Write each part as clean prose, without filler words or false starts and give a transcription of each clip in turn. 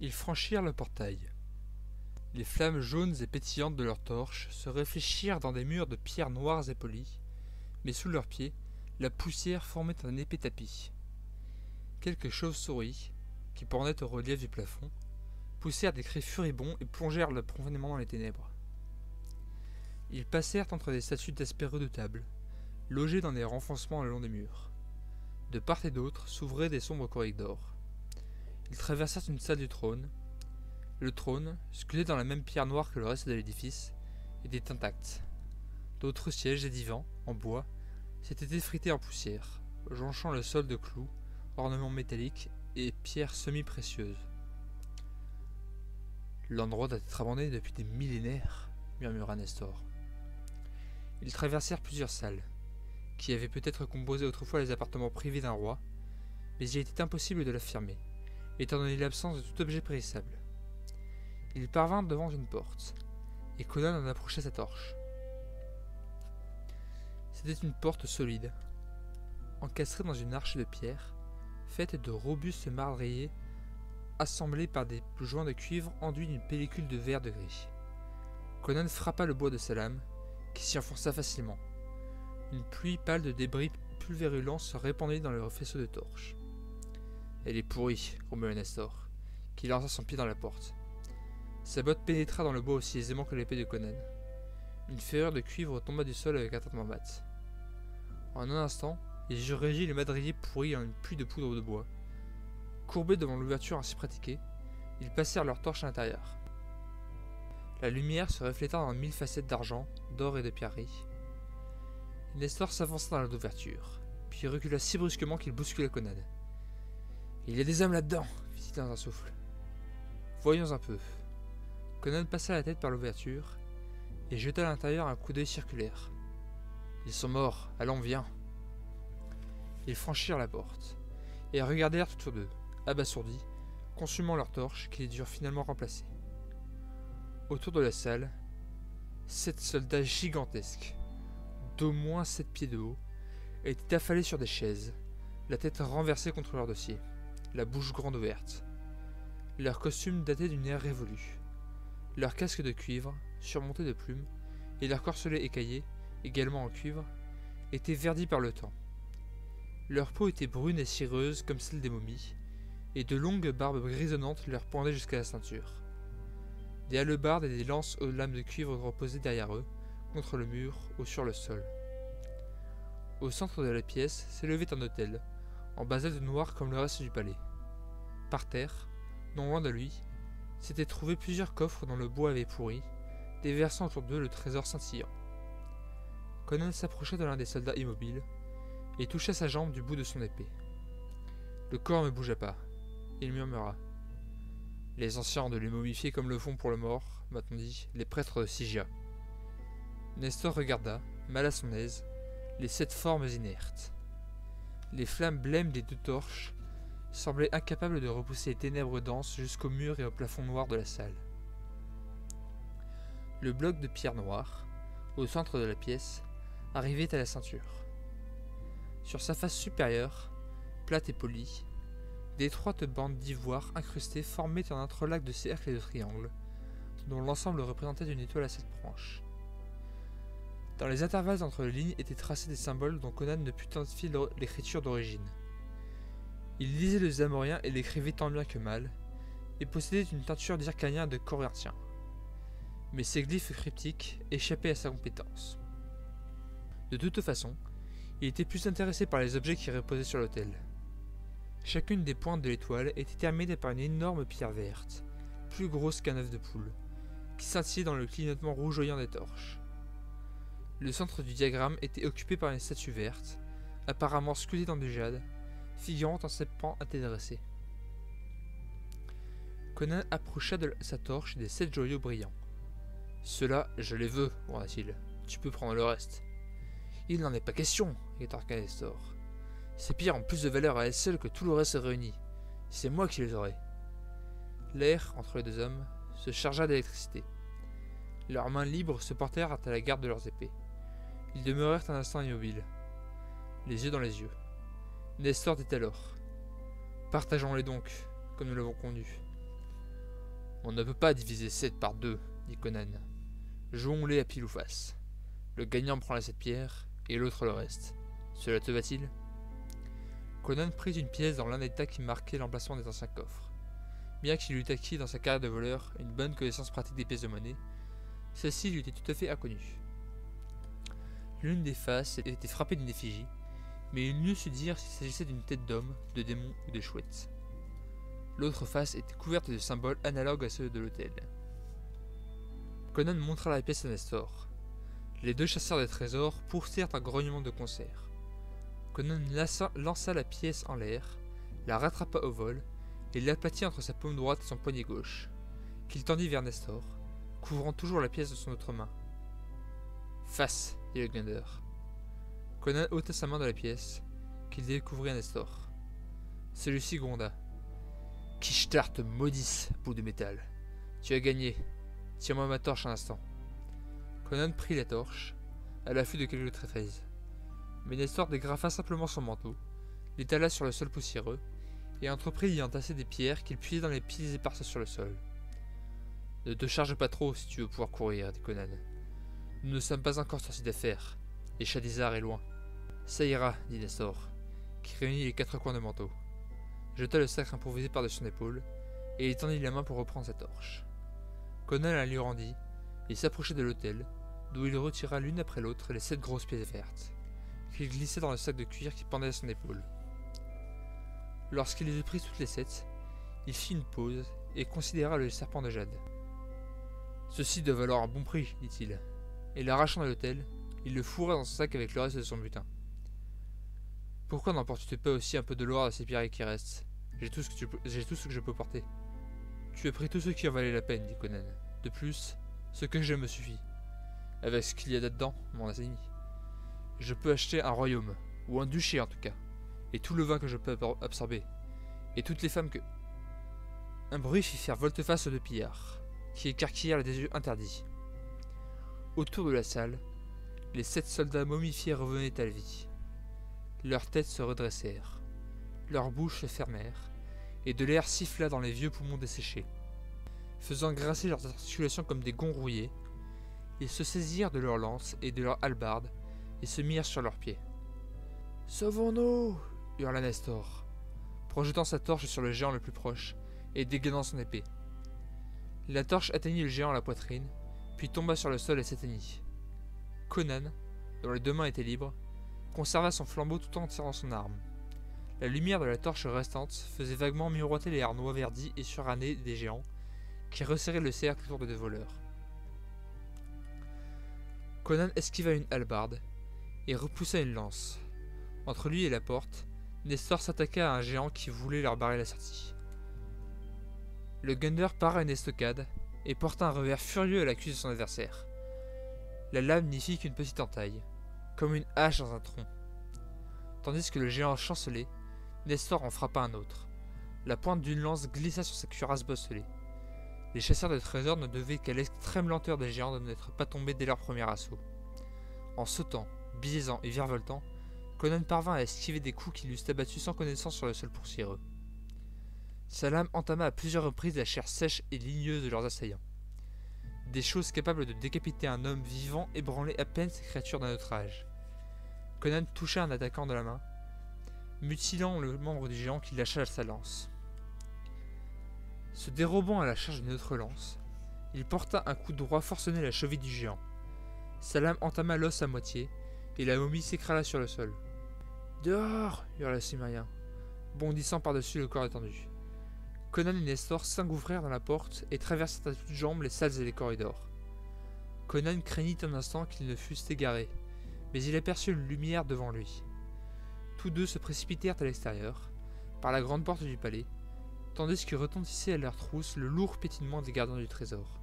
Ils franchirent le portail. Les flammes jaunes et pétillantes de leurs torches se réfléchirent dans des murs de pierres noires et polies, mais sous leurs pieds, la poussière formait un épais tapis. Quelques chauves-souris, qui pendaient au relief du plafond, poussèrent des cris furibonds et plongèrent profondément dans les ténèbres. Ils passèrent entre des statues d'aspect redoutable, logées dans des renfoncements le long des murs. De part et d'autre s'ouvraient des sombres corridors. Ils traversèrent une salle du trône. Le trône, sculpté dans la même pierre noire que le reste de l'édifice, était intact. D'autres sièges et divans, en bois, s'étaient effrités en poussière, jonchant le sol de clous, ornements métalliques et pierres semi-précieuses. L'endroit doit être abandonné depuis des millénaires, murmura Nestor. Ils traversèrent plusieurs salles, qui avaient peut-être composé autrefois les appartements privés d'un roi, mais il était impossible de l'affirmer, étant donné l'absence de tout objet périssable. Ils parvinrent devant une porte, et Conan en approcha sa torche. C'était une porte solide, encastrée dans une arche de pierre, faite de robustes madriers assemblés par des joints de cuivre enduits d'une pellicule de verre de gris. Conan frappa le bois de sa lame, qui s'y enfonça facilement. Une pluie pâle de débris pulvérulents se répandit dans le faisceau de torche. « Elle est pourrie, » grommela Nestor, qui lança son pied dans la porte. Sa botte pénétra dans le bois aussi aisément que l'épée de Conan. Une ferrure de cuivre tomba du sol avec un tintement mat. En un instant, les yeux régis et les madriers pourris en une pluie de poudre de bois. Courbés devant l'ouverture ainsi pratiquée, ils passèrent leurs torches à l'intérieur. La lumière se refléta dans 1000 facettes d'argent, d'or et de pierreries. Nestor s'avança dans l'ouverture, puis recula si brusquement qu'il bouscula Conan. « Il y a des hommes là-dedans !» fit-il dans un souffle. « Voyons un peu. » Conan passa la tête par l'ouverture et jeta à l'intérieur un coup d'œil circulaire. « Ils sont morts, allons, viens !» Ils franchirent la porte et regardèrent autour d'eux, abasourdis, consumant leurs torches qu'ils durent finalement remplacer. Autour de la salle, 7 soldats gigantesques, d'au moins 7 pieds de haut, étaient affalés sur des chaises, la tête renversée contre leur dossier, la bouche grande ouverte. Leurs costumes dataient d'une ère révolue. Leurs casques de cuivre, surmontés de plumes, et leurs corselets écaillés, également en cuivre, étaient verdis par le temps. Leur peau était brune et cireuse comme celle des momies, et de longues barbes grisonnantes leur pendaient jusqu'à la ceinture. Des hallebardes et des lances aux lames de cuivre reposaient derrière eux, contre le mur ou sur le sol. Au centre de la pièce s'élevait un autel, en basalte noir comme le reste du palais. Par terre, non loin de lui, s'étaient trouvés plusieurs coffres dont le bois avait pourri, déversant autour d'eux le trésor scintillant. Conan s'approcha de l'un des soldats immobiles et toucha sa jambe du bout de son épée. Le corps ne bougea pas. Il murmura. « Les anciens ont de les momifier comme le font pour le mort, m'a-t-on dit, les prêtres de Sigia. » Nestor regarda, mal à son aise, les 7 formes inertes. Les flammes blêmes des 2 torches semblaient incapables de repousser les ténèbres denses jusqu'au mur et au plafond noir de la salle. Le bloc de pierre noire, au centre de la pièce, arrivait à la ceinture. Sur sa face supérieure, plate et polie, d'étroites bandes d'ivoire incrustées formaient un entrelac de cercles et de triangles, dont l'ensemble représentait une étoile à 7 branches. Dans les intervalles entre les lignes étaient tracés des symboles dont Conan ne put identifier l'écriture d'origine. Il lisait le zamorien et l'écrivait tant bien que mal, et possédait une teinture d'hyrcanien de corinthien. Mais ces glyphes cryptiques échappaient à sa compétence. De toute façon, il était plus intéressé par les objets qui reposaient sur l'autel. Chacune des pointes de l'étoile était terminée par une énorme pierre verte, plus grosse qu'un œuf de poule, qui scintillait dans le clignotement rougeoyant des torches. Le centre du diagramme était occupé par une statue verte, apparemment sculptée dans du jade, figurant en serpent à tête dressée. Conan approcha de sa torche des 7 joyaux brillants. « Ceux-là, je les veux, gronda-t-il. Tu peux prendre le reste. »« Il n'en est pas question, rétorqua Nestor. Ces pierres ont plus de valeur à elles seules que tout le reste réuni. C'est moi qui les aurai. » L'air, entre les 2 hommes, se chargea d'électricité. Leurs mains libres se portèrent à la garde de leurs épées. Ils demeurèrent un instant immobiles, les yeux dans les yeux. Nestor dit alors. « Partageons-les donc, comme nous l'avons convenu. » On ne peut pas diviser 7 par 2, dit Conan. Jouons-les à pile ou face. Le gagnant prend les 7 pierres, et l'autre le reste. Cela te va-t-il? Conan prit une pièce dans l'un des tas qui marquait l'emplacement des anciens coffres. Bien qu'il eût acquis dans sa carrière de voleur une bonne connaissance pratique des pièces de monnaie, celle-ci lui était tout à fait inconnue. L'une des faces était frappée d'une effigie, mais il n'eût su dire s'il s'agissait d'une tête d'homme, de démon ou de chouette. L'autre face était couverte de symboles analogues à ceux de l'autel. Conan montra la pièce à Nestor. Les deux chasseurs de trésors poussèrent un grognement de concert. Conan lança la pièce en l'air, la rattrapa au vol et l'aplatit entre sa paume droite et son poignet gauche, qu'il tendit vers Nestor, couvrant toujours la pièce de son autre main. « Face !» dit le Gunder. Conan ôta sa main de la pièce, qu'il découvrit à Nestor. Celui-ci gronda. « Kishtar te maudisse, bout de métal. Tu as gagné. Tire-moi ma torche un instant. » Conan prit la torche, à l'affût de quelques tréfaises. Mais Nestor dégrafa simplement son manteau, l'étala sur le sol poussiéreux, et entreprit d'y entasser des pierres qu'il puisait dans les piles éparses sur le sol. « Ne te charge pas trop si tu veux pouvoir courir, dit Conan. Nous ne sommes pas encore sortis d'affaires, et Shadizar est loin. »« Ça ira, dit Nestor, qui réunit les 4 coins de manteau. Jeta le sac improvisé par-dessus son épaule, et étendit la main pour reprendre sa torche. Conan la lui rendit, et s'approcha de l'autel, d'où il retira l'une après l'autre les 7 grosses pièces vertes, qu'il glissa dans le sac de cuir qui pendait à son épaule. Lorsqu'il les eut pris toutes les 7, il fit une pause et considéra le serpent de jade. « Ceci doit valoir un bon prix, dit-il, et l'arrachant de l'autel, il le fourra dans son sac avec le reste de son butin. « Pourquoi n'emportes-tu pas aussi un peu de l'or de ces pierres qui restent? J'ai tout ce que je peux porter. »« Tu as pris tout ce qui en valait la peine, dit Conan. De plus, ce que j'ai me suffit. Avec ce qu'il y a là-dedans, mon ami, je peux acheter un royaume, ou un duché en tout cas, et tout le vin que je peux absorber, et toutes les femmes que... » Un bruit fit faire volte-face aux 2 pillards, qui écarquillèrent les yeux interdits. Autour de la salle, les 7 soldats momifiés revenaient à la vie. Leurs têtes se redressèrent, leurs bouches se fermèrent, et de l'air siffla dans les vieux poumons desséchés. Faisant grincer leurs articulations comme des gonds rouillés, ils se saisirent de leurs lances et de leurs hallebardes et se mirent sur leurs pieds. « Sauvons-nous » hurla Nestor, projetant sa torche sur le géant le plus proche et dégainant son épée. La torche atteignit le géant à la poitrine, puis tomba sur le sol et s'éteignit. Conan, dont les 2 mains étaient libres, conserva son flambeau tout en tirant son arme. La lumière de la torche restante faisait vaguement miroiter les harnois verdis et surannés des géants, qui resserraient le cercle autour des 2 voleurs. Conan esquiva une hallebarde et repoussa une lance. Entre lui et la porte, Nestor s'attaqua à un géant qui voulait leur barrer la sortie. Le Gunder para une estocade et porta un revers furieux à la cuisse de son adversaire. La lame n'y fit qu'une petite entaille, comme une hache dans un tronc. Tandis que le géant chancelait, Nestor en frappa un autre. La pointe d'une lance glissa sur sa cuirasse bosselée. Les chasseurs de trésors ne devaient qu'à l'extrême lenteur des géants de n'être pas tombés dès leur premier assaut. En sautant, biaisant et virevoltant, Conan parvint à esquiver des coups qui l'eussent abattu sans connaissance sur le sol poussiéreux. Sa lame entama à plusieurs reprises la chair sèche et ligneuse de leurs assaillants. Des choses capables de décapiter un homme vivant ébranlaient à peine ces créatures d'un autre âge. Conan toucha un attaquant de la main, mutilant le membre du géant qui lâcha sa lance. Se dérobant à la charge d'une autre lance, il porta un coup droit forcené à la cheville du géant. Sa lame entama l'os à moitié, et la momie s'écrasa sur le sol. « Dehors !» hurla le Cimmérien, bondissant par-dessus le corps étendu. Conan et Nestor s'engouffrèrent dans la porte et traversèrent à toutes jambes les salles et les corridors. Conan craignit un instant qu'ils ne fussent égarés, mais il aperçut une lumière devant lui. Tous 2 se précipitèrent à l'extérieur, par la grande porte du palais, tandis que retentissait à leurs trousses le lourd pétillement des gardiens du trésor.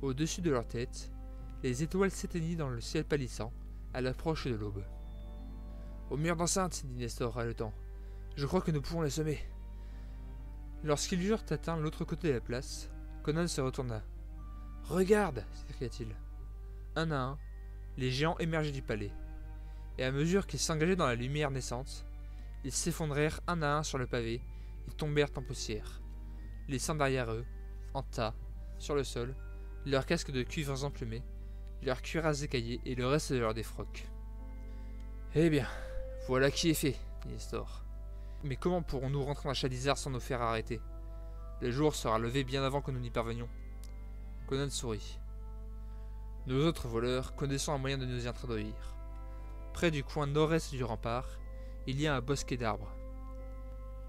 Au-dessus de leur tête, les étoiles s'éteignirent dans le ciel pâlissant, à l'approche de l'aube. « Au mur d'enceinte, dit Nestor haletant. Je crois que nous pouvons les semer. » Lorsqu'ils eurent atteint l'autre côté de la place, Conan se retourna. « Regarde !» s'écria-t-il. Un à un, les géants émergeaient du palais, et à mesure qu'ils s'engageaient dans la lumière naissante, ils s'effondrèrent un à un sur le pavé et tombèrent en poussière, laissant derrière eux en tas, sur le sol, leurs casques de cuivre emplumés, leurs cuirasses écaillées et le reste de leur défroque. Eh bien, voilà qui est fait, dit Nestor. Mais comment pourrons-nous rentrer dans Shadizar sans nous faire arrêter? Le jour sera levé bien avant que nous n'y parvenions. Conan sourit. Nos autres voleurs connaissons un moyen de nous y introduire. Près du coin nord-est du rempart, il y a un bosquet d'arbres.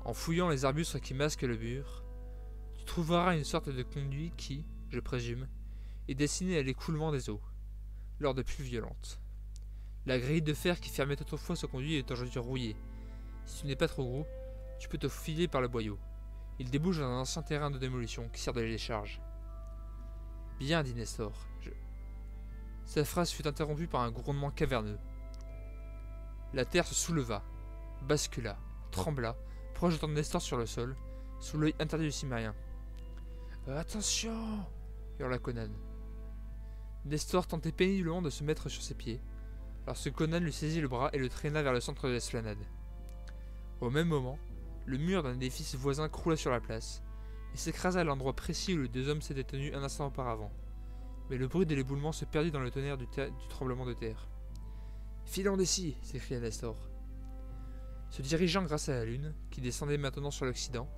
En fouillant les arbustes qui masquent le mur, tu trouveras une sorte de conduit qui, je présume, est destiné à l'écoulement des eaux, lors de pluies violentes. La grille de fer qui fermait autrefois ce conduit est aujourd'hui rouillée. Si tu n'es pas trop gros, tu peux te faufiler par le boyau. Il débouche dans un ancien terrain de démolition qui sert de décharge. Bien, dit Nestor. Sa phrase fut interrompue par un grondement caverneux. La terre se souleva, bascula, trembla, projetant Nestor sur le sol, sous l'œil interdit du cimérien. Attention, hurla Conan. Nestor tentait péniblement de se mettre sur ses pieds, lorsque Conan lui saisit le bras et le traîna vers le centre de l'esplanade. Au même moment, le mur d'un édifice voisin croula sur la place, et s'écrasa à l'endroit précis où les deux hommes s'étaient tenus un instant auparavant. Mais le bruit de l'éboulement se perdit dans le tonnerre du tremblement de terre. « Filons d'ici !» s'écria Nestor. Se dirigeant grâce à la lune, qui descendait maintenant sur l'occident,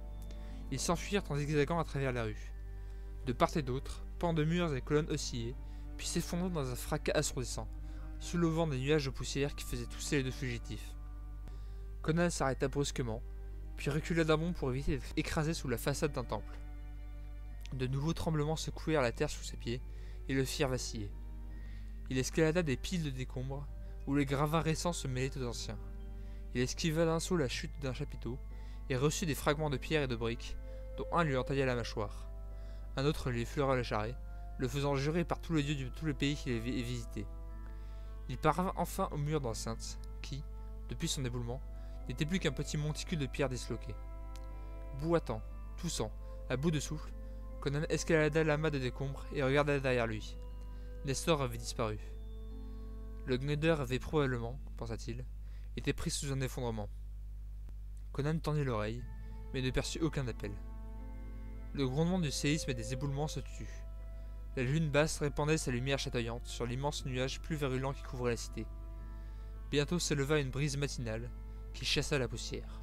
ils s'enfuirent en zigzagant à travers la rue. De part et d'autre, pans de murs et colonnes oscillaient, puis s'effondraient dans un fracas assourdissant, soulevant des nuages de poussière qui faisaient tousser les deux fugitifs. Conan s'arrêta brusquement, puis recula d'un bond pour éviter d'être écrasé sous la façade d'un temple. De nouveaux tremblements secouèrent la terre sous ses pieds et le firent vaciller. Il escalada des piles de décombres, où les gravats récents se mêlaient aux anciens. Il esquiva d'un saut la chute d'un chapiteau, et reçut des fragments de pierre et de briques, dont un lui entailla la mâchoire. Un autre lui effleura le charret, le faisant jurer par tous les dieux de tout le pays qu'il avait visité. Il parvint enfin au mur d'enceinte, qui, depuis son éboulement, n'était plus qu'un petit monticule de pierres disloquées. Boitant, toussant, à bout de souffle, Conan escalada l'amas de décombres et regarda derrière lui. Nestor avait disparu. Le Gneder avait probablement, pensa-t-il, été pris sous un effondrement. Conan tendit l'oreille, mais ne perçut aucun appel. Le grondement du séisme et des éboulements se tut. La lune basse répandait sa lumière chatoyante sur l'immense nuage plus virulent qui couvrait la cité. Bientôt s'éleva une brise matinale qui chassa la poussière.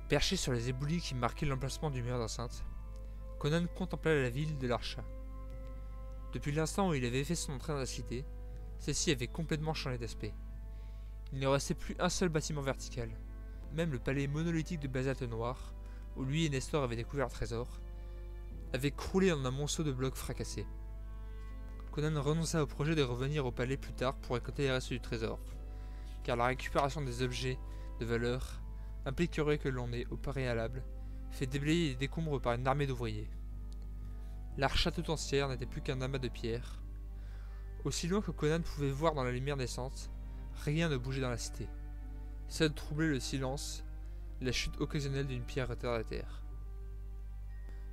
Perché sur les éboulis qui marquaient l'emplacement du mur d'enceinte, Conan contempla la ville de l'Archa. Depuis l'instant où il avait fait son entrée dans la cité, celle-ci avait complètement changé d'aspect. Il ne restait plus un seul bâtiment vertical. Même le palais monolithique de basalte noir, où lui et Nestor avaient découvert le trésor, avait croulé en un monceau de blocs fracassés. Conan renonça au projet de revenir au palais plus tard pour récolter les restes du trésor, car la récupération des objets de valeur impliquerait que l'on ait, au préalable, fait déblayer les décombres par une armée d'ouvriers. L'Archa tout entière n'était plus qu'un amas de pierres. Aussi loin que Conan pouvait voir dans la lumière naissante, rien ne bougeait dans la cité. Seul troublait le silence, la chute occasionnelle d'une pierre à terre.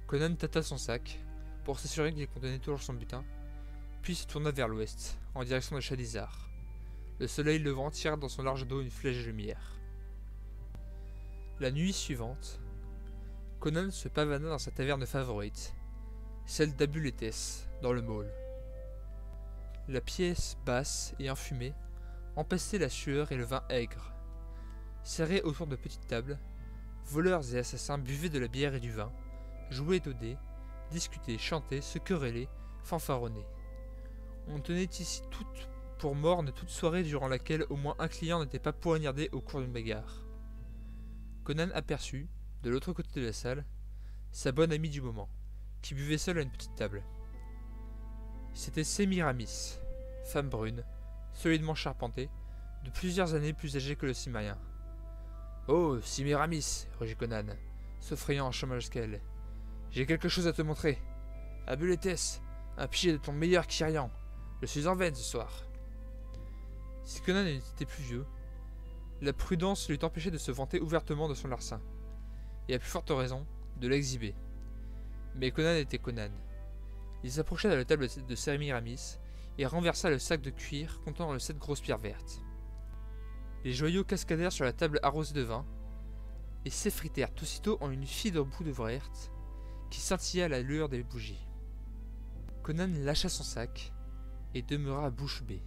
Conan tâta son sac, pour s'assurer qu'il contenait toujours son butin, puis se tourna vers l'ouest, en direction de Shadizar. Le soleil levant tira dans son large dos une flèche de lumière. La nuit suivante, Conan se pavana dans sa taverne favorite, celle d'Abuletes, dans le Maule. La pièce basse et enfumée empestait la sueur et le vin aigre. Serrés autour de petites tables, voleurs et assassins buvaient de la bière et du vin, jouaient au dé, discutaient, chantaient, se querellaient, fanfaronnaient. On tenait ici toutes pour morne toute soirée durant laquelle au moins un client n'était pas poignardé au cours d'une bagarre. Conan aperçut, de l'autre côté de la salle, sa bonne amie du moment, qui buvait seule à une petite table. C'était Sémiramis, femme brune, solidement charpentée, de plusieurs années plus âgée que le cimérien. « Oh, Sémiramis » rugit Conan, s'offrayant en chemin jusqu'à elle. « J'ai quelque chose à te montrer. Abuletes, un pied de ton meilleur Kyrian. Je suis en veine ce soir. » Si Conan était plus vieux, la prudence lui empêchait de se vanter ouvertement de son larcin, et à plus forte raison, de l'exhiber. Mais Conan était Conan. Il s'approcha de la table de Sémiramis et renversa le sac de cuir contenant les 7 grosses pierres vertes. Les joyaux cascadèrent sur la table arrosée de vin et s'effritèrent aussitôt en une fibre boule de verte qui scintilla à la lueur des bougies. Conan lâcha son sac et demeura bouche bée,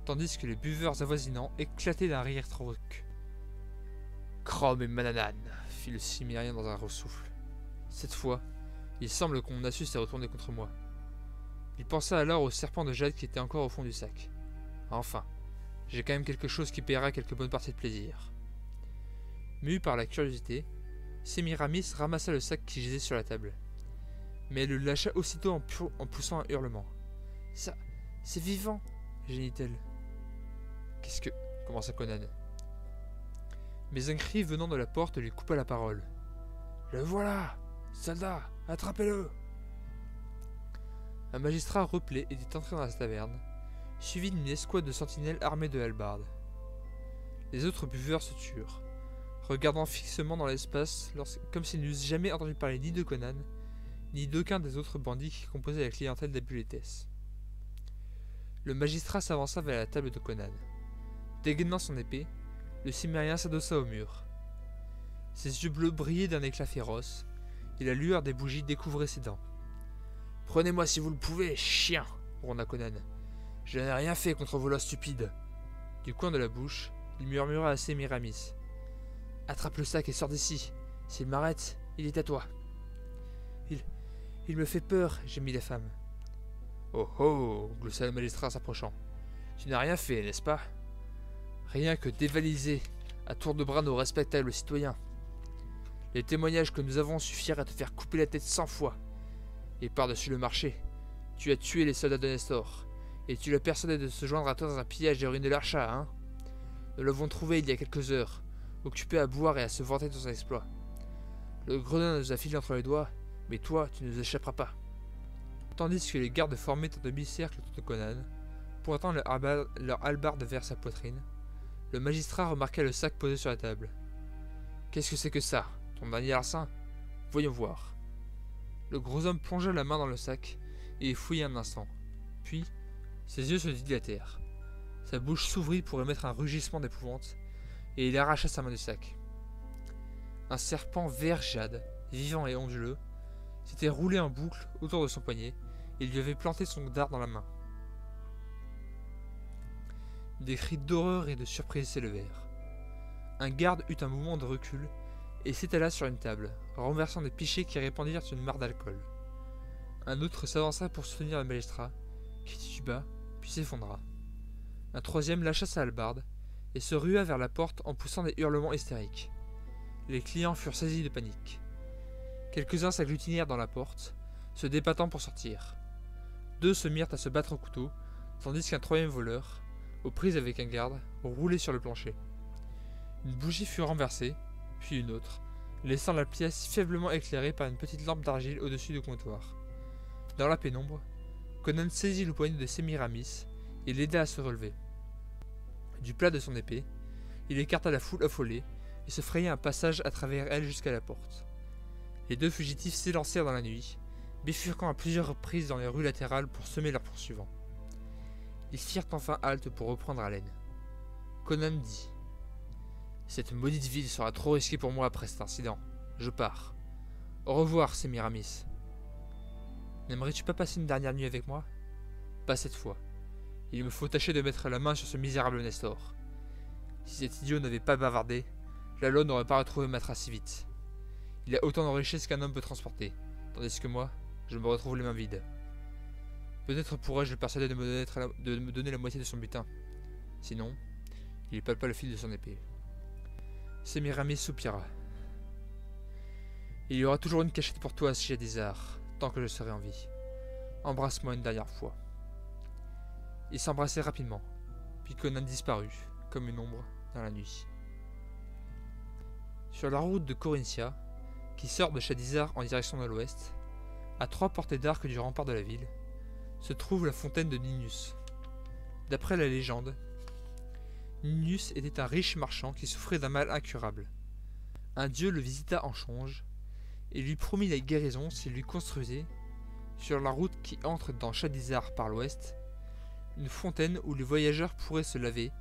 tandis que les buveurs avoisinants éclataient d'un rire rauque. « Chrome et Mananan !» fit le Cimmérien dans un ressouffle. « Cette fois, il semble que mon astuce s'est retournée contre moi. » Il pensa alors au serpent de jade qui était encore au fond du sac. « Enfin, j'ai quand même quelque chose qui paiera quelques bonnes parties de plaisir. » Mû par la curiosité, Sémiramis ramassa le sac qui gisait sur la table. Mais elle le lâcha aussitôt en poussant un hurlement. « Ça, c'est vivant !» gémit-elle. « Qu'est-ce que... » commença Conan. Mais un cri venant de la porte lui coupa la parole. « Le voilà! Soldat, attrapez-le !» Un magistrat replé était entré dans la taverne, suivi d'une escouade de sentinelles armées de hallebardes. Les autres buveurs se turent, regardant fixement dans l'espace comme s'ils n'eussent jamais entendu parler ni de Conan, ni d'aucun des autres bandits qui composaient la clientèle d'Abuletes. Le magistrat s'avança vers la table de Conan. Dégainant son épée, le Cimmérien s'adossa au mur. Ses yeux bleus brillaient d'un éclat féroce, et la lueur des bougies découvrait ses dents. « Prenez-moi si vous le pouvez, chien !» gronda Conan. « Je n'ai rien fait contre vos lois stupides. » Du coin de la bouche, il murmura à Sémiramis. « Attrape le sac et sors d'ici. S'il m'arrête, il est à toi. » Il me fait peur, gémit la femme. « Oh oh !» gloussa le magistrat s'approchant. « Tu n'as rien fait, n'est-ce pas ? Rien que dévaliser à tour de bras nos respectables citoyens. Les témoignages que nous avons suffirent à te faire couper la tête 100 fois. Et par-dessus le marché, tu as tué les soldats de Nestor, et tu l'as persuadé de se joindre à toi dans un pillage des ruines de l'Archa, hein ? Nous l'avons trouvé il y a quelques heures, occupé à boire et à se vanter de son exploit. Le gredin nous a filé entre les doigts, mais toi, tu ne nous échapperas pas. » Tandis que les gardes formaient un demi-cercle autour de Conan, pointant leur hallebarde vers sa poitrine, le magistrat remarqua le sac posé sur la table. « Qu'est-ce que c'est que ça ? Ton dernier larcin ? Voyons voir. » Le gros homme plongea la main dans le sac et y fouilla un instant. Puis, ses yeux se dilatèrent. Sa bouche s'ouvrit pour émettre un rugissement d'épouvante, et il arracha sa main du sac. Un serpent vert jade, vivant et onduleux, s'était roulé en boucle autour de son poignet et lui avait planté son dard dans la main. Des cris d'horreur et de surprise s'élevèrent. Un garde eut un mouvement de recul et s'étala sur une table, renversant des pichets qui répandirent une mare d'alcool. Un autre s'avança pour soutenir le magistrat, qui tituba, puis s'effondra. Un troisième lâcha sa hallebarde et se rua vers la porte en poussant des hurlements hystériques. Les clients furent saisis de panique. Quelques-uns s'agglutinèrent dans la porte, se débattant pour sortir. Deux se mirent à se battre au couteau, tandis qu'un troisième voleur, aux prises avec un garde, roulait sur le plancher. Une bougie fut renversée, puis une autre, laissant la pièce faiblement éclairée par une petite lampe d'argile au-dessus du comptoir. Dans la pénombre, Conan saisit le poignet de Sémiramis et l'aida à se relever. Du plat de son épée, il écarta la foule affolée et se fraya un passage à travers elle jusqu'à la porte. Les deux fugitifs s'élancèrent dans la nuit, bifurquant à plusieurs reprises dans les rues latérales pour semer leurs poursuivants. Ils firent enfin halte pour reprendre haleine. Conan dit : « Cette maudite ville sera trop risquée pour moi après cet incident. Je pars. Au revoir, Sémiramis. N'aimerais-tu pas passer une dernière nuit avec moi ? Pas cette fois. Il me faut tâcher de mettre la main sur ce misérable Nestor. Si cet idiot n'avait pas bavardé, la loi n'aurait pas retrouvé ma trace si vite. Il a autant de richesses qu'un homme peut transporter, tandis que moi, je me retrouve les mains vides. Peut-être pourrais-je le persuader de me donner la moitié de son butin. Sinon, il palpa le fil de son épée. Sémiramis soupira. Il y aura toujours une cachette pour toi, Shadizar, tant que je serai en vie. Embrasse-moi une dernière fois. Ils s'embrassèrent rapidement, puis Conan disparut, comme une ombre, dans la nuit. Sur la route de Corinthia, qui sort de Shadizar en direction de l'ouest, à 3 portées d'arc du rempart de la ville, se trouve la fontaine de Ninius. D'après la légende, Ninius était un riche marchand qui souffrait d'un mal incurable. Un dieu le visita en songe et lui promit la guérison s'il lui construisait, sur la route qui entre dans Shadizar par l'ouest, une fontaine où les voyageurs pourraient se laver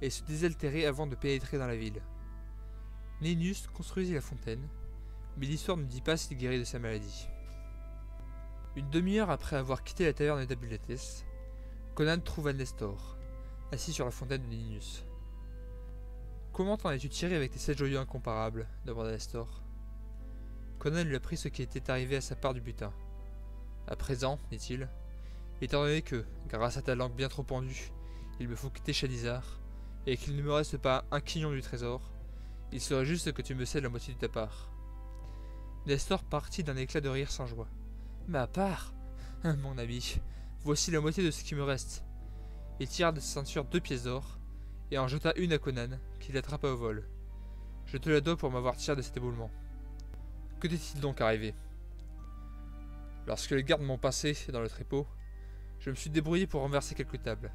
et se désaltérer avant de pénétrer dans la ville. Ninius construisit la fontaine, mais l'histoire ne dit pas s'il guérit de sa maladie. Une demi-heure après avoir quitté la taverne d'Abuletes, Conan trouva Nestor, assis sur la fontaine de Ninus. « Comment t'en es-tu tiré avec tes 7 joyaux incomparables » demanda Nestor. Conan lui apprit ce qui était arrivé à sa part du butin. « À présent, dit-il, étant donné que, grâce à ta langue bien trop pendue, il me faut quitter Shadizar, et qu'il ne me reste pas un quignon du trésor, il serait juste que tu me cèdes la moitié de ta part. » Nestor partit d'un éclat de rire sans joie. « Ma part ? Mon ami, voici la moitié de ce qui me reste. » Il tira de sa ceinture 2 pièces d'or, et en jeta une à Conan, qui l'attrapa au vol. « Je te la dois pour m'avoir tiré de cet éboulement. » Que t'est-il donc arrivé ? Lorsque les gardes m'ont passé dans le trépeau, je me suis débrouillé pour renverser quelques tables.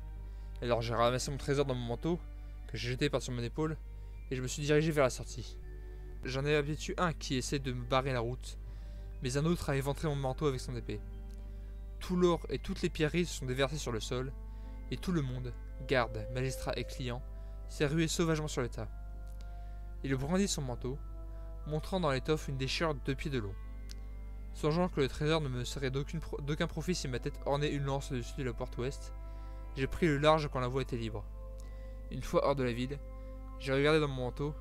Alors j'ai ramassé mon trésor dans mon manteau, que j'ai jeté par-dessus mon épaule, et je me suis dirigé vers la sortie. J'en ai abattu un qui essaie de me barrer la route, mais un autre a éventré mon manteau avec son épée. Tout l'or et toutes les pierreries se sont déversées sur le sol, et tout le monde, gardes, magistrats et clients, s'est rué sauvagement sur le tas. Il brandit son manteau, montrant dans l'étoffe une déchirure de 2 pieds de long. Songeant que le trésor ne me serait d'aucun profit si ma tête ornait une lance au-dessus de la porte ouest, j'ai pris le large quand la voie était libre. Une fois hors de la ville, j'ai regardé dans mon manteau,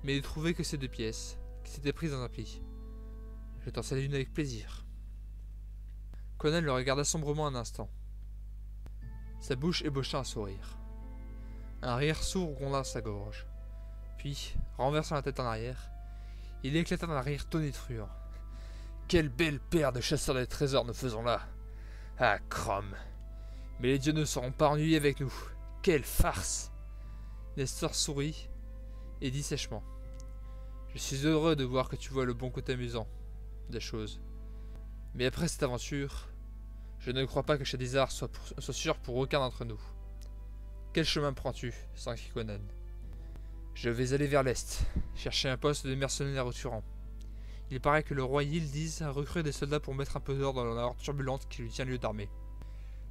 mais il ne trouvait que ces 2 pièces, qui s'étaient prises dans un pli. Je t'en cède une avec plaisir. Conan le regarda sombrement un instant. Sa bouche ébaucha un sourire. Un rire sourd gronda sa gorge. Puis, renversant la tête en arrière, il éclata d'un rire tonitruant. « Quelle belle paire de chasseurs de trésors nous faisons là ! Ah, Crom! Mais les dieux ne seront pas ennuyés avec nous. Quelle farce !» Nestor sourit et dit sèchement. « Je suis heureux de voir que tu vois le bon côté amusant des choses. Mais après cette aventure, je ne crois pas que Shadizar soit sûr pour aucun d'entre nous. Quel chemin prends-tu, s'enquit Conan. Je vais aller vers l'est, chercher un poste de mercenaire au Turan. Il paraît que le roi Yildiz a recruté des soldats pour mettre un peu d'ordre dans la horde turbulente qui lui tient lieu d'armée.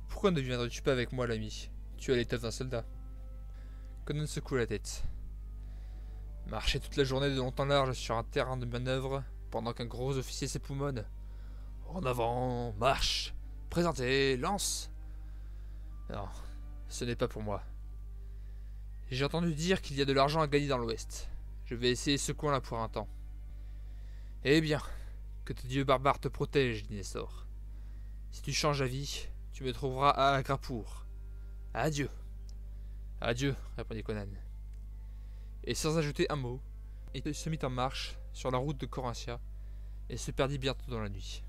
Pourquoi ne viendrais-tu pas avec moi, l'ami? Tu as l'étoffe d'un soldat. Conan secoua la tête. Marcher toute la journée de long en large sur un terrain de manœuvre, pendant qu'un gros officier s'époumonne. En avant, marche, présentez, lance. Non, ce n'est pas pour moi. J'ai entendu dire qu'il y a de l'argent à gagner dans l'ouest. Je vais essayer ce coin-là pour un temps. Eh bien, que tes dieux barbares te protègent, dit Nestor. Si tu changes d'avis, tu me trouveras à Agrapour. Adieu. Adieu, répondit Conan. Et sans ajouter un mot, il se mit en marche sur la route de Corinthia et se perdit bientôt dans la nuit.